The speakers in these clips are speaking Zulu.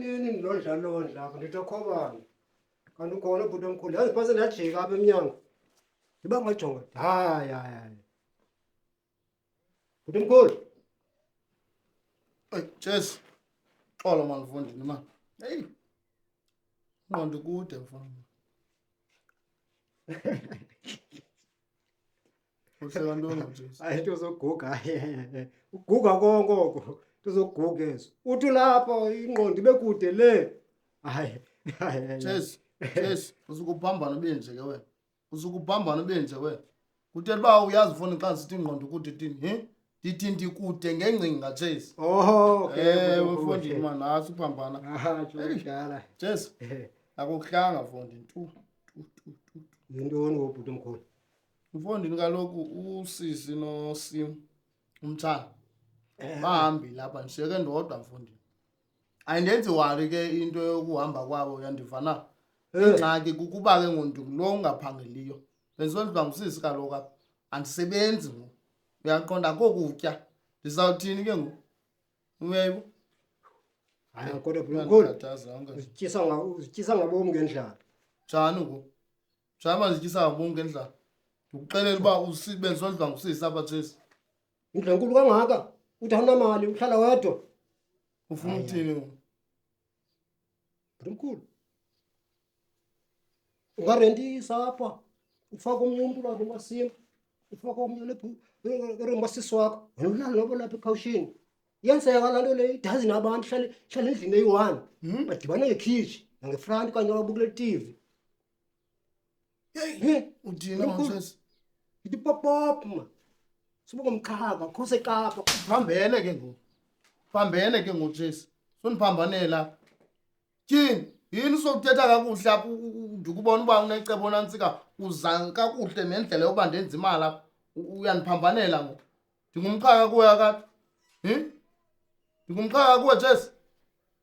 nini lo dlalo wandlaka nditakhobana. Kanti ukhona ubhuti omkhulu. Yazi phase ndajika apha emnyango. Ndiba ngajonga. Hayi. Bhuti omkhulu. Cheers. Xolo man mfondini man. Hey. Ngqondo kude mfondini. Uhleka ntoni nje? Hayi tuzoguga. Uguga konke. Tuzoguga eso. Uthi lapha ingqondo ibe kude le. Hayi. Cheers. Usukuphambana benje ke wena. Usukuphambana benje wena. Kuthela ba uyazi mfondini xa sithi ingqondo kude thini, Ndithi ndikude ngengcinga Cheers. Okay. Mfondini man, nasi uphambana. Jodala. Cheers. Akuhlanga mfondini tu. Yintoni ngobhuti omkhulu? Mfondini kaloku usisi noSim umthana bahambi lapha ndishiyeke ndodwa mfondini. Ayindenzi wari ke into yokuhamba kwabo uyandiva na. Ingxaki kukuba ke ngonto lo ungaphangeliyo. Benzisondiba ngusisi kaloku apha. Andisebenzi ngoku. Uyaqonda kokutya. Ndizawuthini ke ngoku? Uyayibo? Hayi kodwa bhuti omkhulu. Uzityisa ngabomi ngendlala. Njani ngoku? Njani mandizityisa ngabomi ngendlala? Ndikuxelela uba usibenzisondiba ngusisi apha Cheers. Indlu enkulu kangaka. Uthi awunamali uhlala wedwa. Ufuna ukuthini ngoku? Bhuti omkhulu. Ungarentisa apha. Ufaka omnye umntu lapha uMasimu. Ufaka omnye uMasisi wakho. Wena ulala nobo lapha ekhawushini. Iyenzeka laa nto le idazi nabantu hlala endlini eyi-1. Badibana ngekhitshi nangefranti kanye babukela TV. Uthini manje? Ithi pop man. Sibuka umkhaka khose eKapa. Phambene ke ngoku. Phambene ke ngoku Cheers. Soniphambanela. Tyhini, yini sokuthetha kakuhle apha ndikubona uba unecebo nantsika uza kakuhle nendlela yoba ndenze imali apha. Uyaniphambanela ngoku. Ndingumkhaka kuwe akade. Ndingumkhaka kuwe Cheers.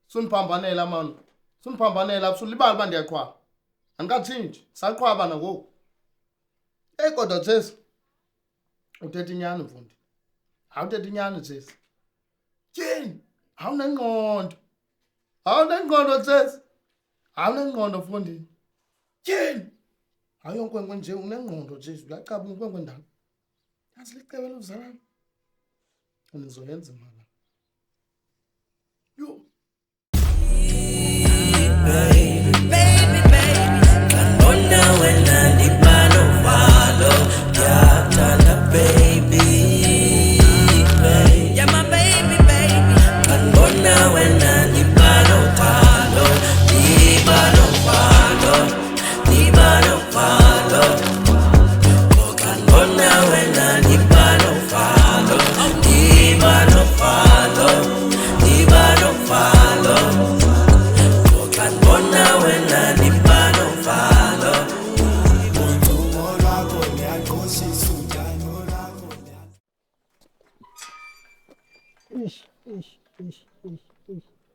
Soniphambanela man. Soniphambanela apha sulibala uba ndiyaqhwaba. Andikatshintshi. Saqhwaba nangoku. Kodwa Cheers. Uthetha inyani mfundi. Awuthetha inyani Cheers. Tyhini, awunengqondo. Awunengqondo Cheers. Awunengqondo mfundini. Tyhini. Ayonkwenkwe nje unengqondo Cheers. Uyaqaba unkwenkwe ndala. Yazi licebe lozalana. Ndizoyenza imali. Yo.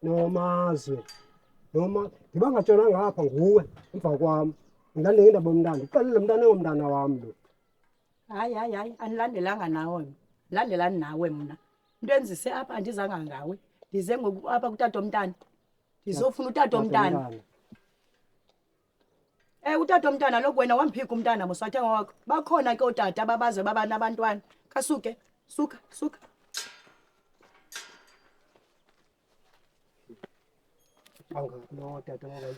Nomazwe. Ndiba ngatshona ngapha nguwe emva kwam. Ngilandele indaba yomntana. Uxelele mntana engomntana wam lo. Hayi anilandelanga nawe. Landelani nawe mna. Into enzise apha andizanga ngawe. Ndize ngoku apha kutata omntana. Ndizofuna utata omntana. Utata omntana lokho wena wamphika umntana mosathenga wakho. Bakhona ke otata ababaze baba nabantwana. Kasuke, suka. Lo tata wakho.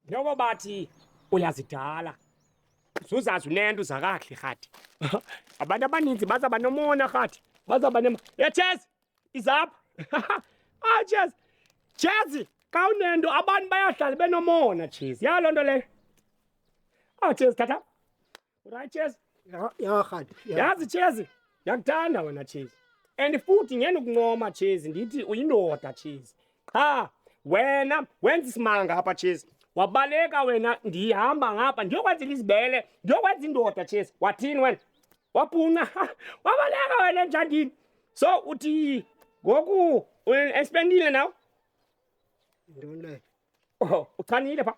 Njengoba bathi uyazidala uzuzazi unento zakahle rhati. Abantu abaninzi bazaba nomona rhati, bazaba Cheers izapha. Cheers xa unento abantu bayahlala benomona Cheers. Yalo nto leyo. Cheers tata. Right Cheers. Ya rhati. Yazi Cheers, ndiyakuthanda wena Cheers. And futhi ngene ukuncoma Cheers ndithi uyindoda Cheers. Cha, wena wenza isimanga apha Cheers. Wabaleka wena ndihamba ngapha ndiyokwenzela izibele, ndiyokwenza indoda Cheers. Wathini wena? Waphunca. Wabaleka wena enjandini. So uthi ngoku uexpandile nawe? Ntoni le? Uchanile pha.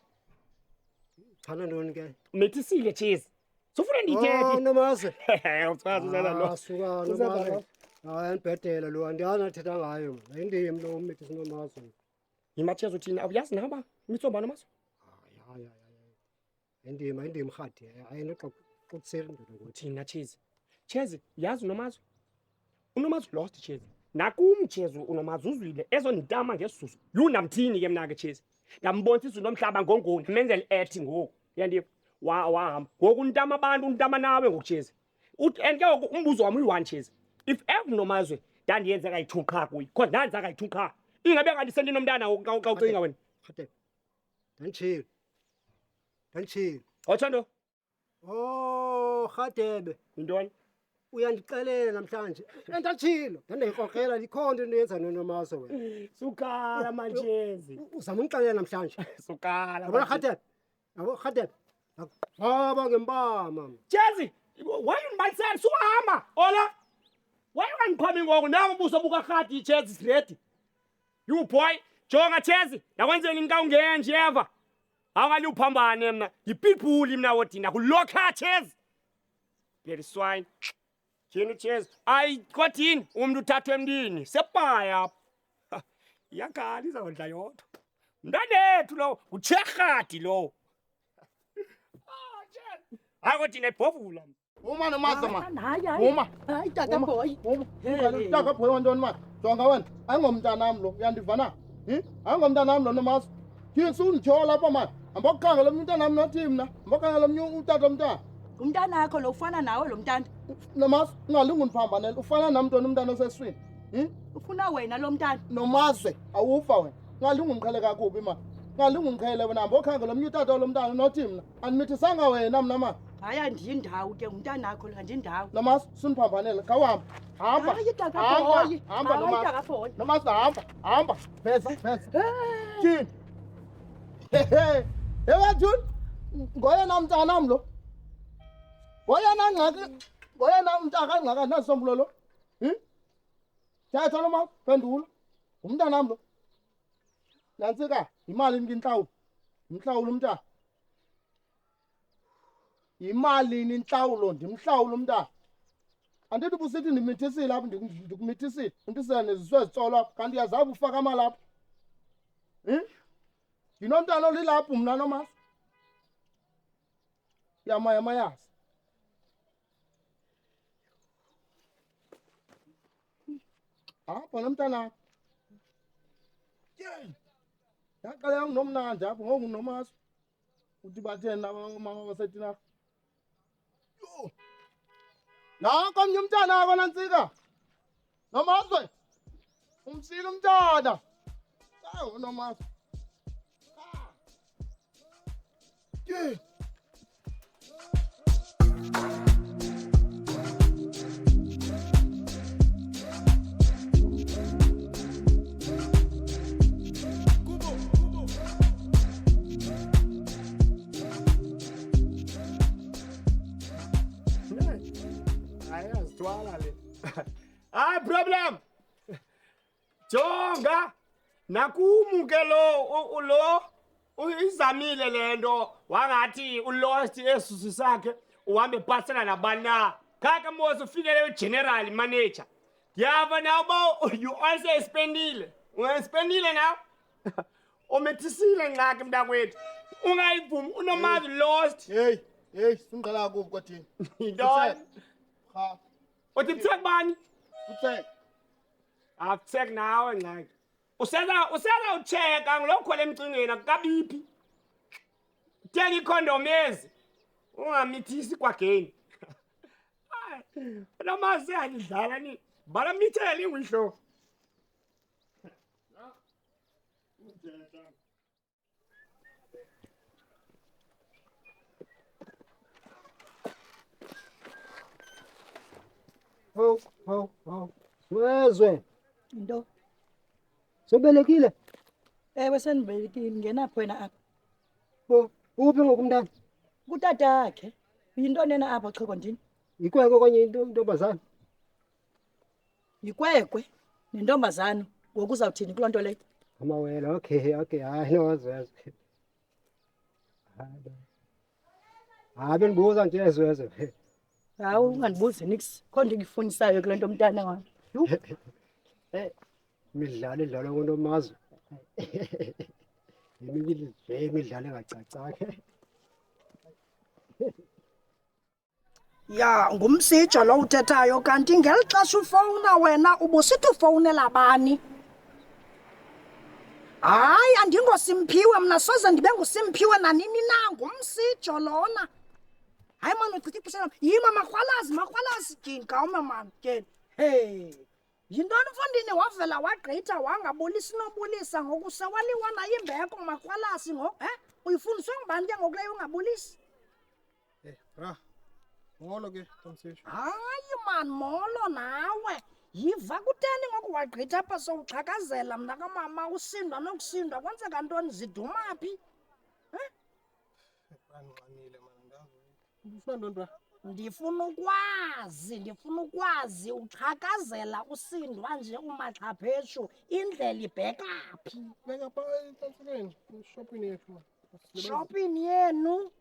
Chana ntoni ke? Mithisile Cheers. Sufuna ndithethe. Nomase. Uchaza uzala lo. Suka nomase. Hayi andibhetele lo andiyazi athetha ngayo. Ayindimi lo umithi sinomazo. Yimatshezi uthini awuyazi naba imitsombha nomazo Hayi. Ayindimi khadi. Ayinoxa kutsela ndoda ukuthi. uthina Chezi yazi unomazo lost Chezi nakum Chezi unomazo uzwile ezonditama ngesisusu yunamthini ke mna ke Chezi ndambonisa unomhlaba ngongoni menzela ethi ngoku yandiva wahamba ngoku untama abantu untama nawe ngoku Chezi uthi and ke ngoku umbuzo wami uyi-1 Chezi if ever nomazwe ndandiyenze kayi-2 qha kuyi because ndandiza kayi-2 qha ingabe kanti sendinomntana kawucinga wena Khade. Danchile. otshondo Oh, Khadebe. yintoni Uyandixelela namhlanje. Entachilo. Ndandayikrokrela likhona into yenza nonomaso wena. sukhala machezi Uzama ungixelela namhlanje. sukhala Yabona Khadebe. Yabo Khadebe. Haba ngempama. Chezi why unibalisela suhamba ola why ungiphami ngoku nawe ubuso bukarhadi Chezi is ready you boy jonga Chezi yakwenzeni inkawungene nje eva awungali uphambane mna yipitbull mna wodina kulokha Chezi bloody swine Jini Chezi ay kwathini umuntu uthathwe emntini sepaya yakali izawudla yodwa mntanethu lo ucherhadi lo Chezi akodina ibhovula Uma nomazo man. hayi Uma. hayi tata boy Taka boy wantoni man. Jonga wena. Ayingomntanami lo. Uyandiva na? Ayingomntanami lo nomazo. Yini sundijola lapha man. Ambokukhangela umntanami nothi mina. Ambokukhangela umnye utata omntana. umntana akho lo ufana nawe lo mntana Nomazo ungalinga undiphambanela. Ufana namntwana umntana oseswini. ufuna wena lo mntana Nomazwe awufa wena. Ungalinga umqhele kakubi man. Ungalinga umqhele wena. Ambokukhangela umnye utata lo mntana nothi mina. Animithisanga wena mna man. hayi andiyindawo ke umntana akho lo andindawo Nomazo suniphambanela. Khawuhamba. Hamba. hayi tata boy Hamba hayi nomazo. tata boy Nomazo hamba. Besa. Thini? Ewathuni? Ngoyena mntanami lo. Ngoyena mntaka ngaka nasombululo lo. Thetha lo mama, pendula. Umntanami lo. Nantsika, imali nginhlawula. Umhlawula umntana. Imali ninhlawulo ndimhlawula umntana. Andithi busithi ndimithisile apha ndikumithisile. Untisela neziswe ezitsolo apha kanti yazabe ufaka imali apha. Ndinomntana olilapho mna nomazi. Yamayazi. Apha nomntana. Yaqala yanginomnandi apha ngoku nomazi. Uthi batheni mama basetina. Nanko omnye umntana akho nantsika. Nomazwe. Umsile umntana. Hawu nomazi. ayazithwala le hayi problem jonga nakumu ke lo izamile lento wangathi ulost esusu sakhe uhambe pasela nabani na khaka mose ufikele general manager yava now bo you also spendile ungaspendile now umethisile ngxaki mntakwethu ungayivumi unomazi lost Hey, singqala kubi kwathini. yintoni Ha, uthi mthek bani uthe. akuthek nawe ngxaki useza ucheka ngilokho lemcingeni akukabiphi thenga ikhondom ezi ungamithisi kwageni unomazi seyalidlala ni bala mithele ingwihlo Hawu. Wezwe. into Sobelekile. ewe senibelekile ngenapho wena apha Uphi ngoku umntana? kutatakhe yinto nena apha choko ndini Ikweko kanye intombazana. yikwekwe nentombazana ngoku uzawuthini kuloo nto leyo Amawele. Okay. Hayi nowazwe. Hayi bendibuza nje ezwezwe. hawu ungandibuzi nix kho ndikufunisayo kule nto mntana wami Imidlalo edlalwa kunomazwe. Imidlalo engacacanga. Ya, ngumsijo lo uthethayo kanti ngeli xesha ufowuna wena ubusithi ufowunela bani? Hayi, andingoSimphiwe mna, soze ndibe nguSimphiwe nanini na, ngumsijo lona. Hayi mani, uchitha ixesha lam. Yima Marhwalazi, tyhini khawume mani, tyhini. Hey, yintoni mfondini wavela wagqitha wangabulisi nobulisa ngoku sewaliwa nayo imbeko Marhwalazi ngoku? Uyifundiswe ngubani ke ngoku leyo ungabulisi? Bra. Molo ke, Tomsisho. Hayi man, molo nawe. Yiva kuteni ngoku wagqitha apha sowuxhakazela mna kamama usindwa nokusindwa kwenzeka ntoni, ziduma phi? Bandixanile man, andazi. Ufuna ntoni bra? Ndifuna ukwazi uxhakazela usindwa nje umaxhapheshu, indlela ibheka phi? Beka pha etantsukeni, shopping yethu. Shopping yenu?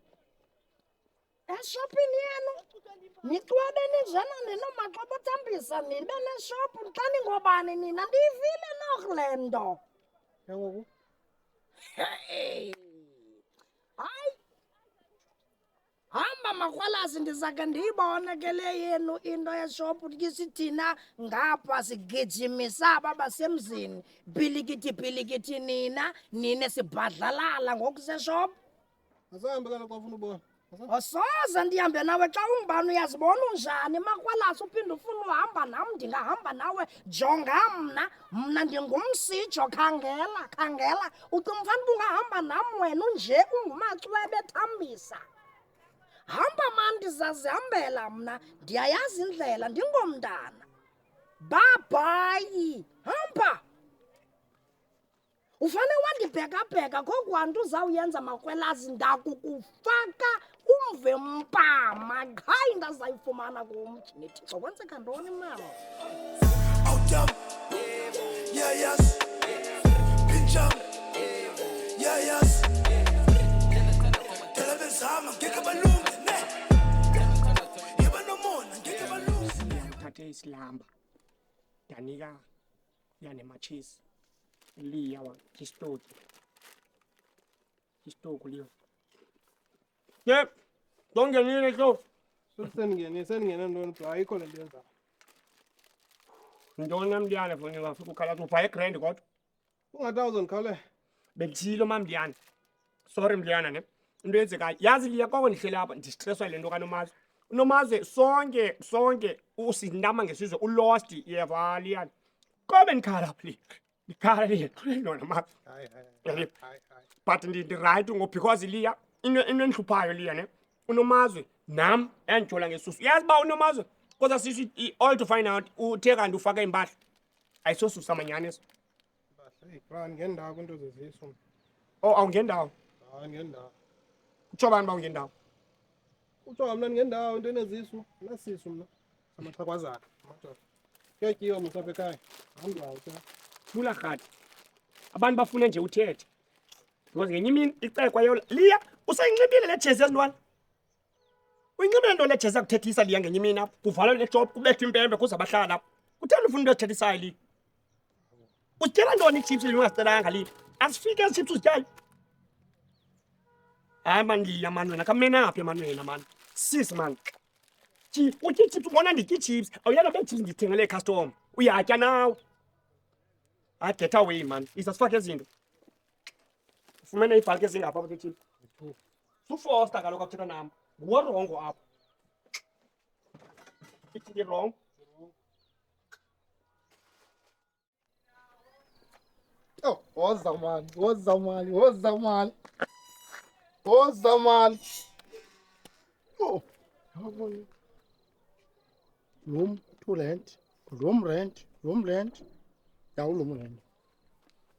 Shopping yenu? Nixwabe ninjena ninomaxhobothambisa nibe neshophu xa ningobani nina, ndiyivile noko le nto. Yangoku? Hayi, hamba Marhwalazi, ndizake ndiyibone ke le yenu into yeshophu. Kisi thina ngapha sigijimisa aba basemzini, bhilikithi nina sibhadlalala ngokuseshophu. Asahambe kaloku xa ufuna ubona. Asoze ndihambe nawe xa ungubani, uyazibona unjani Marhwalazi, uphinde ufuna uhamba nam, ndingahamba nawe. Jonga mna ndingumsijo, khangela. Ucinga mfana uba ungahamba nam wena unje ungumaxwebe ethambisa? Hamba mani, ndizazihambela mna, ndiyayazi indlela, ndingomntana. Bye, hamba. Ufane wandibhekabheka kokwanto uzawuyenza Marhwalazi, ndakukufaka umve mpama, hayi ndazayifumana kumthi. Nithixo, kwenzeka ntoni mama? Awutam, yes, pinjam, yes. Tell them Zama, ngeke balunge ne. Yiba nomona, ngeke balunge. Ngithathe isilamba ndanika yanematshisi liya wakhistoki liyo. Yep, dongenile so. Sendingene ntoni bra, ayikho le nto yenzayo. Ntoni namdiyane foni wafika ukhala ubhaye grand kodwa. Ungathi uzondikhawulela. Bekuthilo mamdiyane. Sorry mdiyana ne. Into yenzekayo yazi liya kwako ndihleli apha ndistresswa yile nto kaNomazwe. uNomazwe sonke usindama ngesizwe ulost yeva liyani. Kobe ndikhala phi? Ndikhala lona mama. Hayi. But ndi-right because liya into endihluphayo liya ne. uNomazwe nam yandithola ngesusu. Yazi uba uNomazwe kodwa sisi all to find out uthe kanti ufake impahla ayisosusa amanyaneso. Hey bra, ngendawo kwinto zezisu. Oh, awungendawo. Hayi ngendawo. Utsho bani uba ungendawo? Utsho mna ngendawo into enezisu, nasisu mna. Amaxhagwazana, amadoda. Kuyatyiwa mhlawumbi ekhaya. Hamba ke. Bula rhadi. Abantu bafune nje uthethe. Because ngenye imini icekwa yo liya usayinxibile le jezi yazintwana. Uyinxibile nto le jezi yakuthethisa liya ngenye imini apha. Kuvalwe le job kubethwa impembe kuze abahlala apha. Kutheni ufuna into ezithethisayo liya? Uzityela ntoni ichips liya ungazicelanga liya? Asifike ezi chips uzityayo. Hayi mani liya mani wena kamena aphi mani wena mani. Sis mani. Utya chips ubona nditya chips. Awuyana be chips ndithengele customer. Uyatya nawe. Get away man. Isasifake izinto. Ufumene ibhalke ezingapha apha kwichips. Sufosta kaloku akuthetha nam. Nguworongo apha. Ithi wrong. Oh, woza mali. Oh, room to rent, room rent. Yeah, room rent.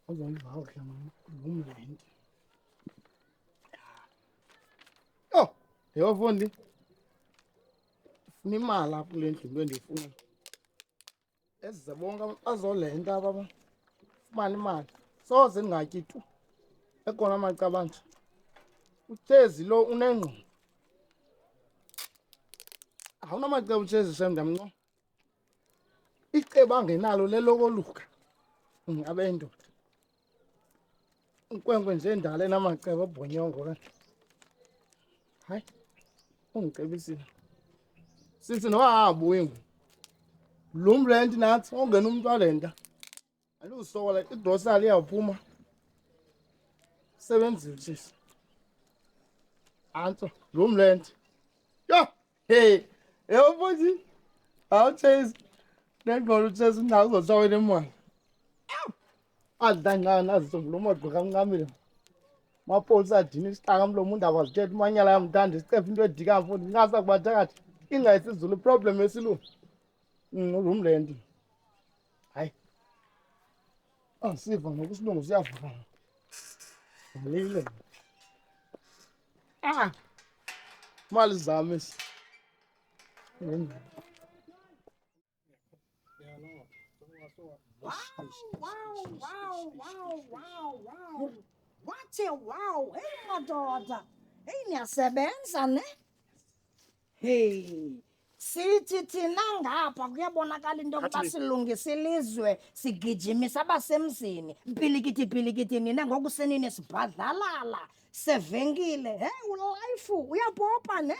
Room rent. Oh, yovoni. Funa imali apho kule ndlu into endifuna. Ezizabonke azolenta baba. Fumana imali. Soze ndingatyi tu. Ekhona amacabanje. Utshezi lo unengqondo. Awunamacebo utshezi sem ndamnco. icebo angenalo lelokoluka abendoda inkwenkwe nje endala enamacebo obhonyongo ke hayi ungicebisile sisi nowabuyi ngoku lo mrenti nathi ongena umuntu walenta alusokola igrosari iyawuphuma sebenzile sisi anto lo mrenti yo hey futhi awuchase nengqondo uthesa unawo uzosawela imali adlangana nazo lo modo kamncamile mapolisa adini isixaka mlo muntu akwazithetha umanyala yamthanda isicefe into edika mfundi ngasa kubathakathi ingayisizulu problem esilungu ngumlendi hayi siva ngokusilungu siyavakala ngalile mali zami Wow. Wathi wow, hey madoda. Hey niyasebenza ne? Hey. Sithi thina ngapha kuyabonakala into yokuba silungisa ilizwe sigijimisa abasemzini. Pilikiti nina ngokusenini sibhadlalala. Sevenkile. Hey ulife uyapopa ne?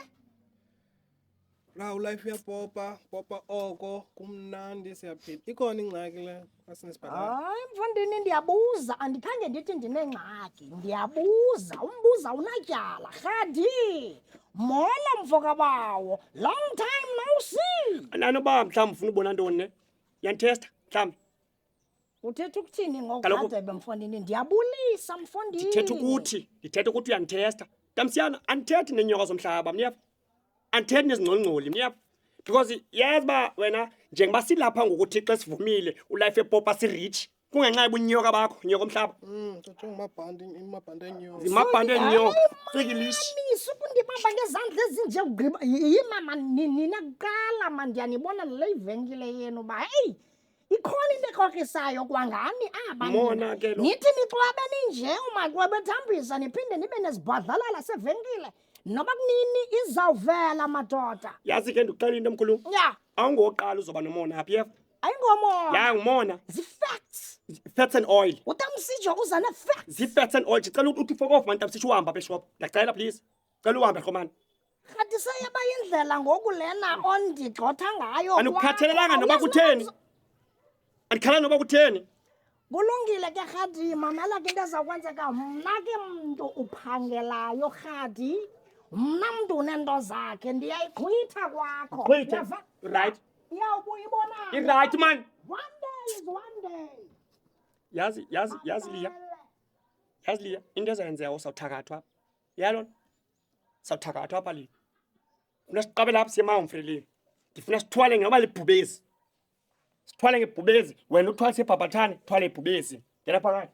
La ulife uyapopa, popa oko kumnandi siyaphila. Ikhona ingxaki le asinesibhadala. Hayi mfondini ndiyabuza, andikhange ndithi ndinengxaki. Ndiyabuza, umbuza unatyala. Khadi. Mola mfoka bawo. Long time no see. Ananoba mhlawumbi ufuna ubona ntoni ne? Yantesta mhlawumbi. Uthetha ukuthini ngokuqhadebe mfondini? Ndiyabulisa mfondini. Ndithetha ukuthi uyantesta. Tamsiyana andithethi nenyoka zomhlaba mniyapha. Andithethi nezingcongcoli mniyapha. Because yazi ba wena njengoba silapha ngokuthi xa sivumile ulife epopa sirich kungenxa yobunyoka bakho nyoka omhlaba. Tshonga imabhande enyoka. Imabhande enyoka. Sikilishi. Sukundibamba ngezandla ezinje ugqiba yimama nina kuqala mandiyanibona le ivenkile yenu ba hey ikhona into ekhokisayo kwangani aba Mona ke lo. nithi nixwabe ninje umaxwebe ethambisa niphinde nibe nezibhadlalala sevenkile noba kunini izawuvela madoda. Yazi ke ndikuxelela into omkhulu. Ya Awungoqala uzoba nomona apha yef. ayingomona Ya ngumona. Facts. Fats and oil. Utamsijo uza ne-facts. Fats and oil. Ngicela ukuthi fuck off man tamsisho uhamba apha eshop. Ngiyacela please. Cela uhambe khomani. Khathi seyaba indlela ngoku lena ondigxotha ngayo. Anukukhathalelanga noba kutheni. Andikhala noba kutheni. Kulungile ke Khadi, mamela ke into ezakwenzeka. Mna ke mntu uphangelayo Khadi. Mna mntu unento zakhe ndiyayigqwitha kwakho. Gqwitha. Right. Iyawubuya ibona. Right man. One day is one day. Yazi Liya. Yazi Liya into ezayenzeka usawuthakathwa. Yalona. Sawuthakathwa apha Liya. Funa siqabela apha siyema umfreleni. Ndifuna sithwale ngoba libhubezi. Sithwale ngebhubezi. Wena uthwale sebhabhathane, thwale ibhubezi. Ngena phakathi.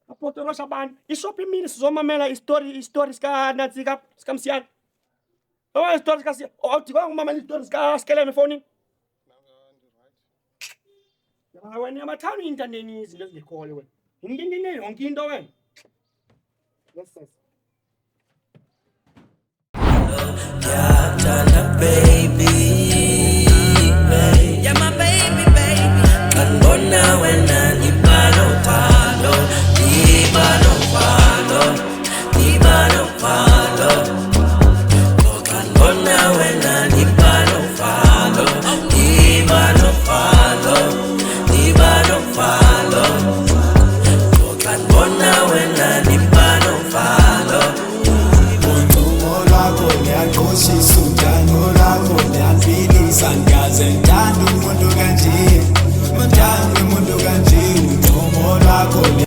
Apotorosha abantu. Ishop imini sizomamela istory sika sikamsiyana. Oh istory sika awudikwa ngumamela istory sika Skeleme efonini. Ya wena amathani intandeni izinto ezikhole wena. Ngindine yonke into wena. Yes sir. Baby, yeah, my baby. Kanbona wena ibalo palo, kanbona wena ibalo palo, kanbona wena ibalo palo. Ngiyaqoshisa unjani lakho ngiyaphilisa ngiyaze ngithanda umuntu kanje, umuntu kanje, umoya wakho